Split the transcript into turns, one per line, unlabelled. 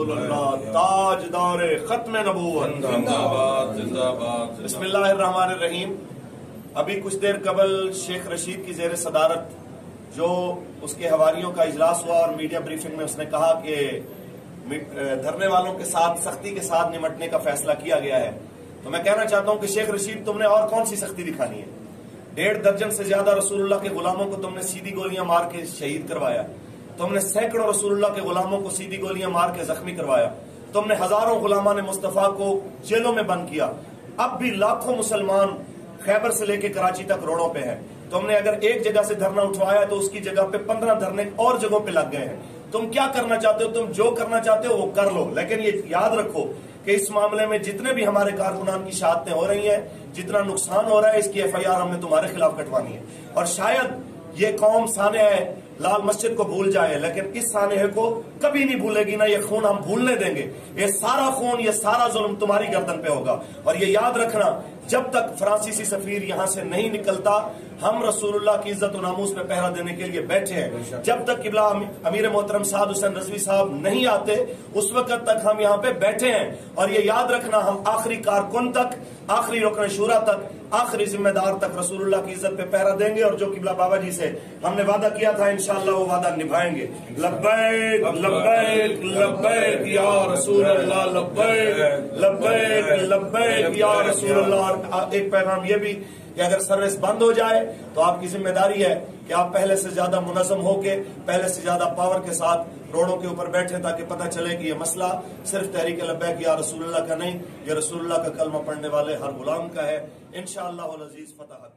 رسول اللہ تاجدار ختم نبوت
زندہ باد زندہ باد.
بسم اللہ الرحمن الرحیم. ابھی کچھ دیر قبل شیخ رشید کی زیر صدارت جو اس کے حواریوں کا اجلاس ہوا اور میڈیا بریفنگ میں اس نے کہا کہ دھرنے والوں کے ساتھ سختی کے ساتھ نمٹنے کا فیصلہ کیا گیا ہے، تو میں کہنا چاہتا ہوں کہ شیخ رشید تم نے اور کون سی سختی دکھانی ہے؟ 1.5 درجن سے زیادہ رسول اللہ کے غلاموں کو تم نے سیدھی گولیاں مار کے شہید کروایا، تم نے سینکڑوں رسول اللہ کے غلاموں کو سیدھی گولیاں مار کے زخمی کروایا، تم نے ہزاروں غلامان مصطفیٰ کو جیلوں میں بند کیا. اب بھی لاکھوں مسلمان خیبر سے لے کے کراچی تک روڈوں پہ ہیں. تم نے اگر ایک جگہ سے دھرنا اٹھوایا تو اس کی جگہ پہ 15 دھرنے اور جگہوں پہ لگ گئے ہیں. تم کیا کرنا چاہتے ہو؟ تم جو کرنا چاہتے ہو وہ کر لو، لیکن یہ یاد رکھو کہ اس معاملے میں جتنے بھی ہمارے کارکنان کی شہادتیں ہو رہی ہیں، جتنا نقصان ہو رہا ہے، اس کی FIR ہم نے تمہارے خلاف کٹوانی ہے. اور شاید یہ قوم سانحہ لال مسجد کو بھول جائے، لیکن اس سانحے کو کبھی نہیں بھولے گی. نہ یہ خون ہم بھولنے دیں گے. یہ سارا خون، یہ سارا ظلم تمہاری گردن پہ ہوگا. اور یہ یاد رکھنا، جب تک فرانسیسی سفیر یہاں سے نہیں نکلتا ہم رسول اللہ کی عزت و ناموس پہ پہرا دینے کے لیے بیٹھے ہیں. جب تک قبلہ امیر محترم سعد حسین رضوی صاحب نہیں آتے اس وقت تک ہم یہاں پہ بیٹھے ہیں. اور یہ یاد رکھنا، ہم آخری کارکن تک، آخری رکن شورا تک، آخری ذمہ دار تک رسول اللہ کی عزت پہ پہرا دیں گے. اور جو قبلہ بابا جی سے ہم نے وعدہ کیا تھا انشاءاللہ وہ وعدہ نبھائیں گے. لبیک لبیک لبیک یا رسول اللہ، لبیک لبیک لبیک یا رسول اللہ. اور ایک پیغام یہ بھی کہ اگر سروس بند ہو جائے تو آپ کی ذمہ داری ہے کہ آپ پہلے سے زیادہ منظم ہو کے، پہلے سے زیادہ پاور کے ساتھ روڈوں کے اوپر بیٹھیں، تاکہ پتہ چلے کہ یہ مسئلہ صرف تحریک لبیک یا رسول اللہ کا نہیں، یہ رسول اللہ کا کلمہ پڑھنے والے ہر غلام کا ہے. انشاءاللہ العزیز فتح.